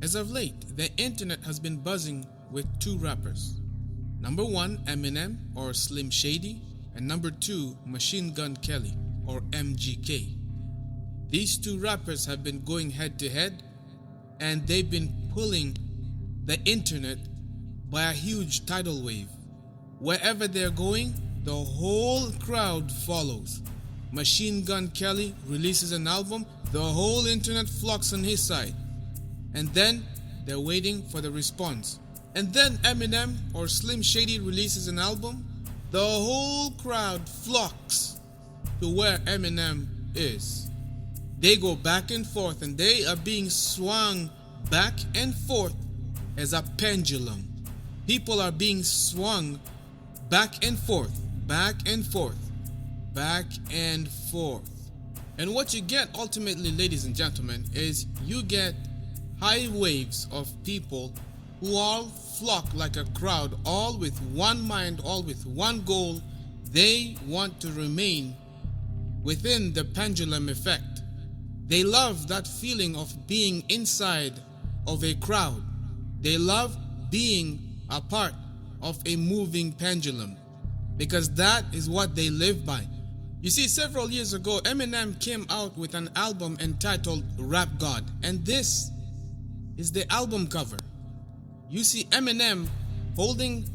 As of late, the internet has been buzzing with two rappers. Number one, EMINEM or Slim Shady, and number two, Machine Gun Kelly or MGK. These two rappers have been going head to head, and they've been pulling the internet by a huge tidal wave. Wherever they're going, the whole crowd follows. Machine Gun Kelly releases an album, the whole internet flocks on his side. And then they're waiting for the response. And then EMINEM or Slim Shady releases an album, the whole crowd flocks to where EMINEM is. They go back and forth, and they are being swung back and forth as a pendulum. People are being swung back and forth, back and forth, back and forth. And what you get ultimately, ladies and gentlemen, is you get high waves of people who all flock like a crowd, all with one mind, all with one goal. They want to remain within the pendulum effect. They love that feeling of being inside of a crowd. They love being a part of a moving pendulum, because that is what they live by. You see, several years ago, EMINEM came out with an album entitled Rap God, and this is the album cover. You see EMINEM holding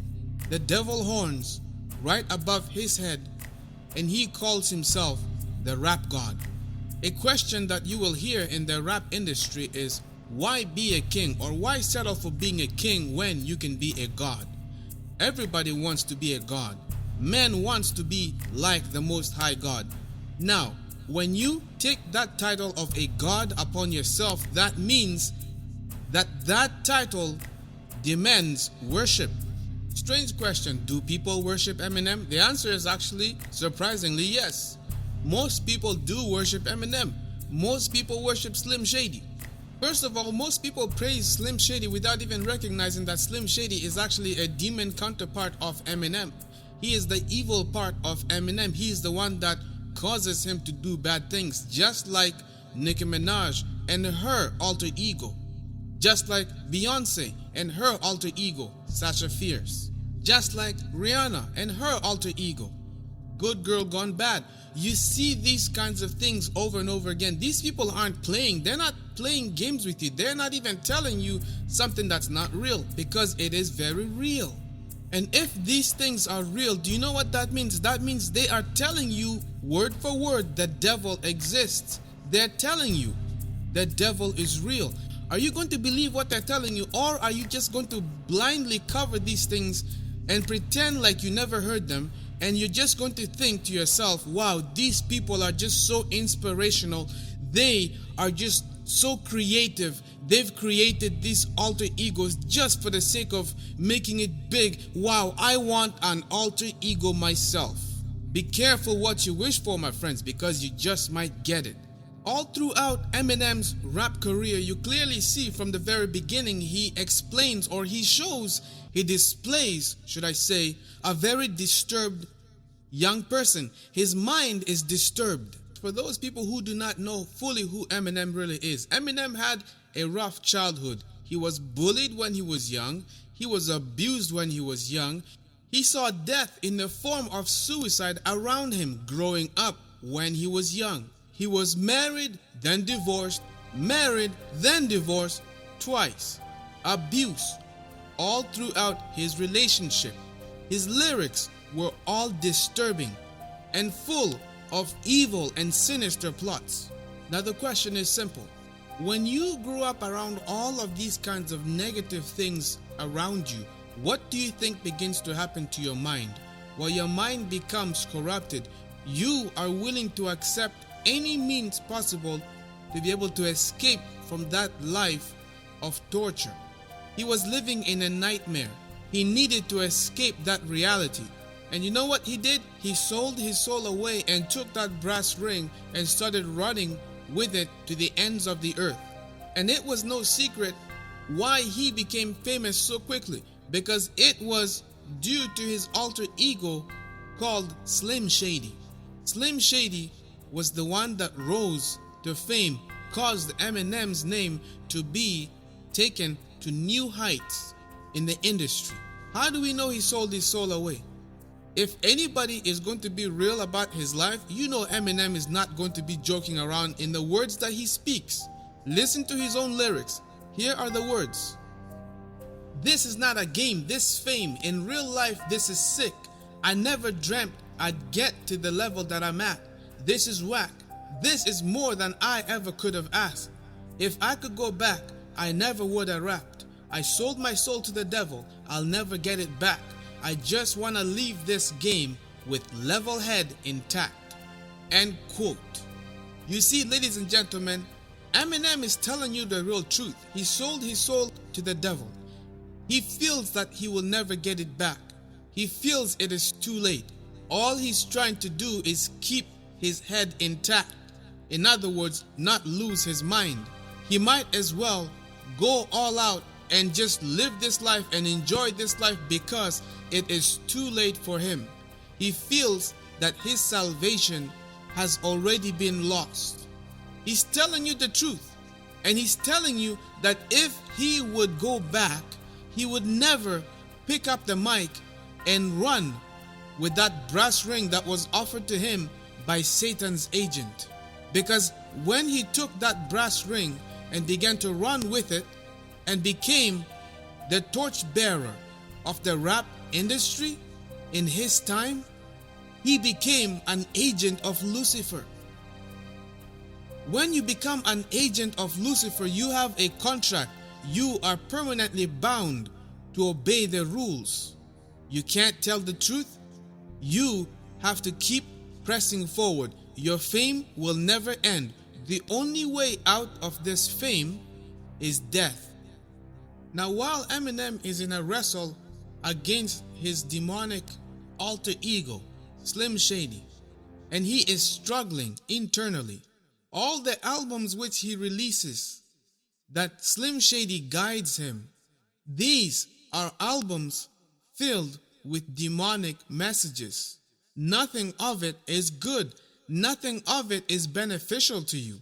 the devil horns right above his head, and he calls himself the Rap God. A question that you will hear in the rap industry is, why be a king, or why settle for being a king when you can be a god? Everybody wants to be a god. Man wants to be like the Most High God. Now, when you take that title of a god upon yourself, that means that title demands worship. Strange question, do people worship EMINEM? The answer is actually, surprisingly, yes. Most people do worship EMINEM. Most people worship Slim Shady. First of all, most people praise Slim Shady without even recognizing that Slim Shady is actually a demon counterpart of EMINEM. He is the evil part of EMINEM. He is the one that causes him to do bad things, just like Nicki Minaj and her alter ego. Just like Beyonce and her alter ego, Sasha Fierce. Just like Rihanna and her alter ego, Good Girl Gone Bad. You see these kinds of things over and over again. These people aren't playing. They're not playing games with you. They're not even telling you something that's not real, because it is very real. And if these things are real, do you know what that means? That means they are telling you word for word the devil exists. They're telling you the devil is real. Are you going to believe what they're telling you, or are you just going to blindly cover these things and pretend like you never heard them, and you're just going to think to yourself, wow, these people are just so inspirational. They are just so creative. They've created these alter egos just for the sake of making it big. Wow, I want an alter ego myself. Be careful what you wish for, my friends, because you just might get it. All throughout EMINEM's rap career, you clearly see from the very beginning, he explains, or he shows, he displays, should I say, a very disturbed young person. His mind is disturbed. For those people who do not know fully who EMINEM really is, EMINEM had a rough childhood. He was bullied when he was young. He was abused when he was young. He saw death in the form of suicide around him growing up when he was young. He was married, then divorced, married, then divorced twice. Abuse all throughout his relationship. His lyrics were all disturbing and full of evil and sinister plots. Now the question is simple. When you grew up around all of these kinds of negative things around you, what do you think begins to happen to your mind? Well, your mind becomes corrupted. You are willing to accept any means possible to be able to escape from that life of torture. He was living in a nightmare. He needed to escape that reality. And you know what he did? He sold his soul away and took that brass ring and started running with it to the ends of the earth. And it was no secret why he became famous so quickly, because it was due to his alter ego called Slim Shady. Slim Shady was the one that rose to fame, caused EMINEM's name to be taken to new heights in the industry. How do we know he sold his soul away? If anybody is going to be real about his life, you know Eminem is not going to be joking around in the words that he speaks. Listen to his own lyrics. Here are the words. This is not a game, this fame. In real life, this is sick. I never dreamt I'd get to the level that I'm at. This is whack. This is more than I ever could have asked. If I could go back, I never would have rapped. I sold my soul to the devil. I'll never get it back. I just want to leave this game with level head intact. End quote. You see, ladies and gentlemen, Eminem is telling you the real truth. He sold his soul to the devil. He feels that he will never get it back. He feels it is too late. All he's trying to do is keep his head intact. In other words, not lose his mind. He might as well go all out and just live this life and enjoy this life because it is too late for him. He feels that his salvation has already been lost. He's telling you the truth, and he's telling you that if he would go back, he would never pick up the mic and run with that brass ring that was offered to him by Satan's agent. Because when he took that brass ring and began to run with it and became the torchbearer of the rap industry in his time, he became an agent of Lucifer. When you become an agent of Lucifer, you have a contract. You are permanently bound to obey the rules. You can't tell the truth. You have to keep pressing forward. Your fame will never end. The only way out of this fame is death. Now, while Eminem is in a wrestle against his demonic alter ego, Slim Shady, and he is struggling internally, all the albums which he releases that Slim Shady guides him, these are albums filled with demonic messages. Nothing of it is good. Nothing of it is beneficial to you.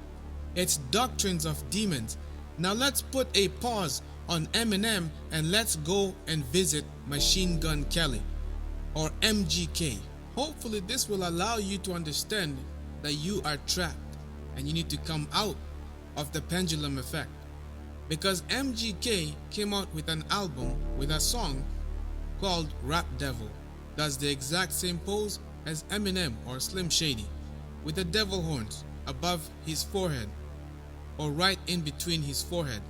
It's doctrines of demons. Now let's put a pause on Eminem and let's go and visit Machine Gun Kelly, or MGK. Hopefully this will allow you to understand that you are trapped and you need to come out of the pendulum effect. Because MGK came out with an album with a song called Rap Devil. Does the exact same pose as Eminem or Slim Shady, with the devil horns above his forehead or right in between his forehead.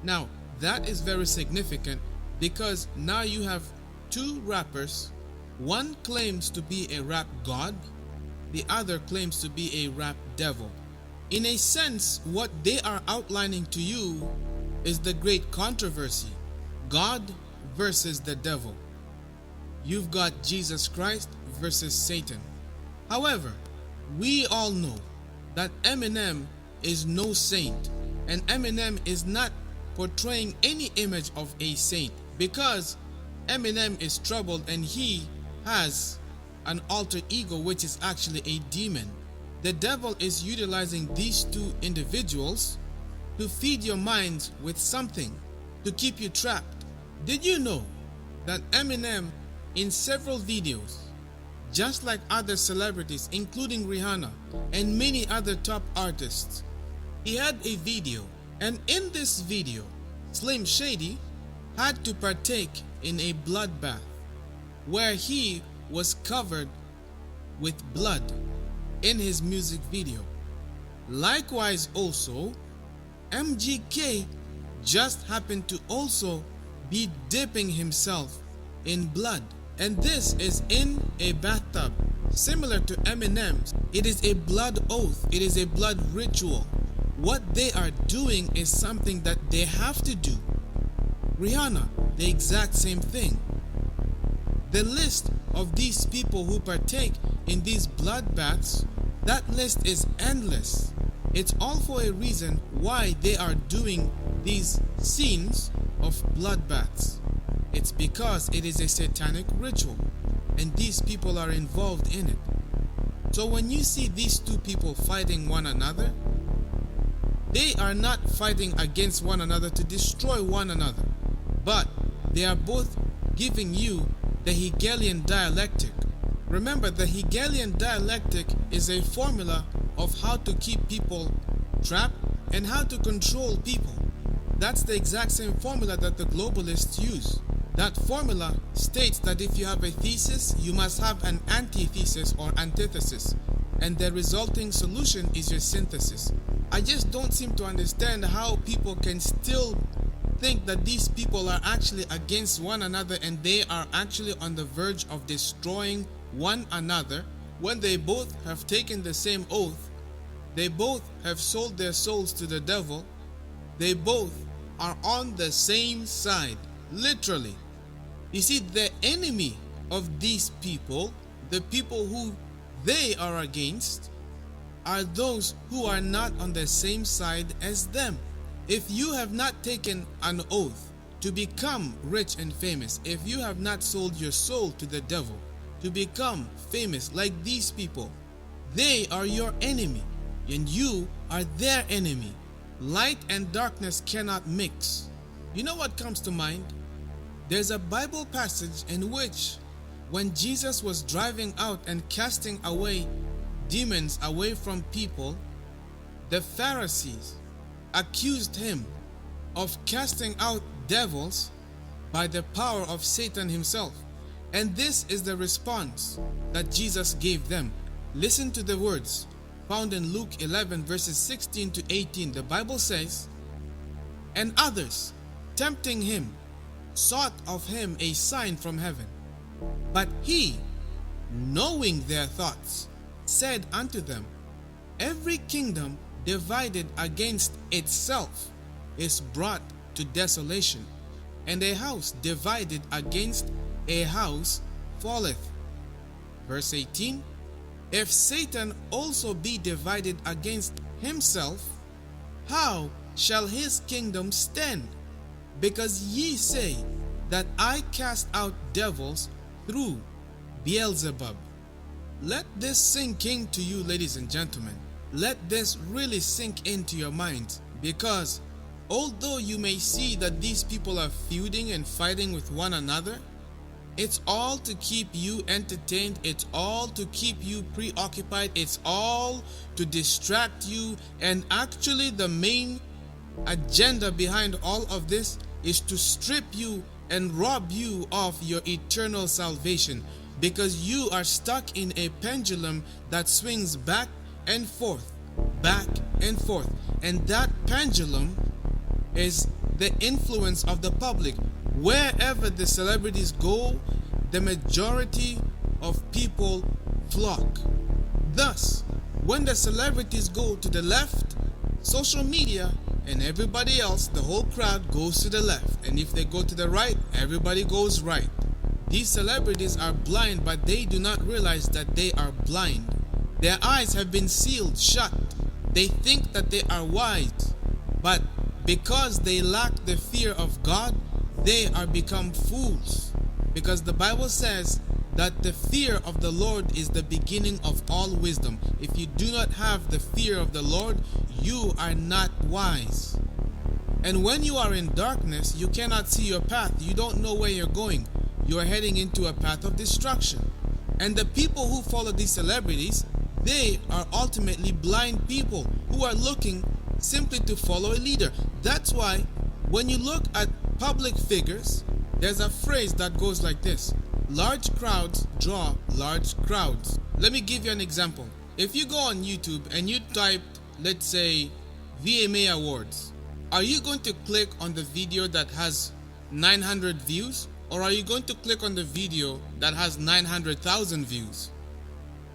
Now that is very significant because now you have two rappers. One claims to be a rap god, the other claims to be a rap devil. In a sense, what they are outlining to you is the great controversy, God versus the devil. You've got Jesus Christ versus Satan. However, we all know that Eminem is no saint, and Eminem is not portraying any image of a saint, because Eminem is troubled and he has an alter ego which is actually a demon. The devil is utilizing these two individuals to feed your minds with something, to keep you trapped. Did you know that Eminem, in several videos, just like other celebrities including Rihanna and many other top artists, he had a video, and in this video Slim Shady had to partake in a bloodbath where he was covered with blood in his music video. Likewise also, MGK just happened to also be dipping himself in blood, and this is in a bathtub. Similar to Eminem's, it is a blood oath, it is a blood ritual. What they are doing is something that they have to do. Rihanna, the exact same thing. The list of these people who partake in these bloodbaths, that list is endless. It's all for a reason why they are doing these scenes of bloodbaths. It's because it is a satanic ritual and these people are involved in it. So when you see these two people fighting one another, they are not fighting against one another to destroy one another, but they are both giving you the Hegelian dialectic. Remember, the Hegelian dialectic is a formula of how to keep people trapped and how to control people. That's the exact same formula that the globalists use. That formula states that if you have a thesis, you must have an antithesis or antithesis, and the resulting solution is your synthesis. I just don't seem to understand how people can still think that these people are actually against one another and they are actually on the verge of destroying one another when they both have taken the same oath, they both have sold their souls to the devil, they both are on the same side, literally. You see, the enemy of these people, the people who they are against, are those who are not on the same side as them. If you have not taken an oath to become rich and famous, if you have not sold your soul to the devil to become famous like these people, they are your enemy and you are their enemy. Light and darkness cannot mix. You know what comes to mind? There's a Bible passage in which when Jesus was driving out and casting away demons away from people, the Pharisees accused him of casting out devils by the power of Satan himself. And this is the response that Jesus gave them. Listen to the words found in Luke 11 verses 16 to 18. The Bible says, "And others, tempting him, sought of him a sign from heaven. But he, knowing their thoughts, said unto them, Every kingdom divided against itself is brought to desolation, and a house divided against a house falleth." Verse 18, "If Satan also be divided against himself, how shall his kingdom stand? Because ye say that I cast out devils through Beelzebub." Let this sink into you, ladies and gentlemen. Let this really sink into your minds, because although you may see that these people are feuding and fighting with one another, it's all to keep you entertained, it's all to keep you preoccupied, it's all to distract you, and actually the main agenda behind all of this is to strip you and rob you of your eternal salvation, because you are stuck in a pendulum that swings back and forth, and that pendulum is the influence of the public. Wherever the celebrities go, the majority of people flock. Thus, when the celebrities go to the left, social media and everybody else, the whole crowd goes to the left, and if they go to the right, everybody goes right. These celebrities are blind, but they do not realize that they are blind. Their eyes have been sealed shut. They think that they are wise, but because they lack the fear of God, they are become fools. Because the Bible says that the fear of the Lord is the beginning of all wisdom. If you do not have the fear of the Lord, you are not wise. And when you are in darkness, you cannot see your path. You don't know where you're going. You are heading into a path of destruction. And the people who follow these celebrities, they are ultimately blind people who are looking simply to follow a leader. That's why when you look at public figures, there's a phrase that goes like this: large crowds draw large crowds. Let me give you an example. If you go on YouTube and you type, let's say, VMA Awards, are you going to click on the video that has 900 views? Or are you going to click on the video that has 900,000 views?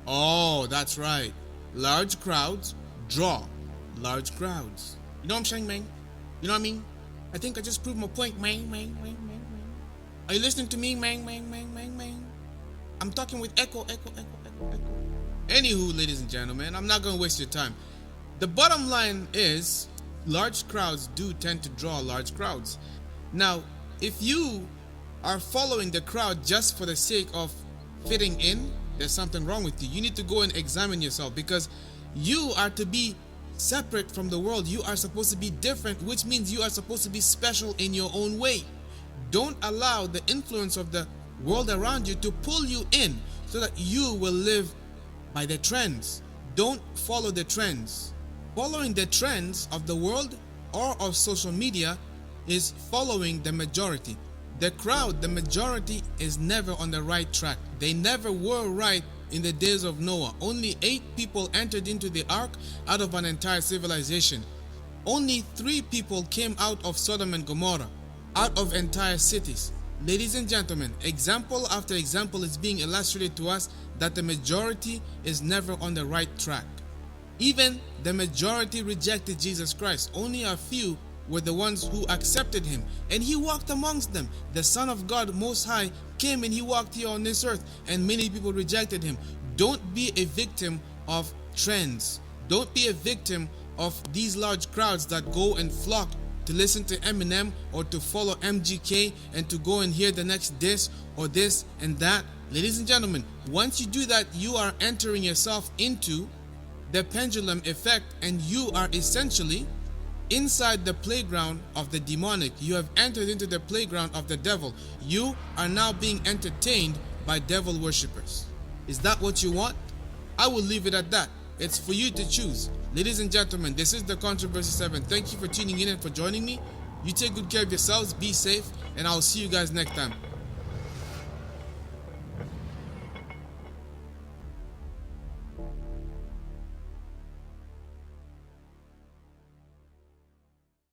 Oh, that's right. Large crowds draw large crowds. You know what I'm saying, man? You know what I mean? I think I just proved my point, man. Are you listening to me, man? I'm talking with echo. Anywho, ladies and gentlemen, I'm not going to waste your time. The bottom line is, large crowds do tend to draw large crowds. Now, if you are following the crowd just for the sake of fitting in, there's something wrong with you. You need to go and examine yourself, because you are to be separate from the world. You are supposed to be different, which means you are supposed to be special in your own way. Don't allow the influence of the world around you to pull you in so that you will live by the trends. Don't follow the trends. Following the trends of the world or of social media is following the majority. The crowd, the majority, is never on the right track. They never were right in the days of Noah. Only 8 people entered into the ark out of an entire civilization. Only 3 people came out of Sodom and Gomorrah, out of entire cities. Ladies and gentlemen, example after example is being illustrated to us that the majority is never on the right track. Even the majority rejected Jesus Christ. Only a few were the ones who accepted him, and he walked amongst them. The Son of God Most High came and he walked here on this earth, and many people rejected him. Don't be a victim of trends. Don't be a victim of these large crowds that go and flock to listen to Eminem or to follow MGK and to go and hear the next this or this and that. Ladies and gentlemen, once you do that, you are entering yourself into the pendulum effect, and you are essentially inside the playground of the demonic. You have entered into the playground of the devil. You are now being entertained by devil worshippers. Is that what you want? I will leave it at that. It's for you to choose. Ladies and gentlemen, this is the Controversy 7. Thank you for tuning in and for joining me. You take good care of yourselves, be safe, and I'll see you guys next time.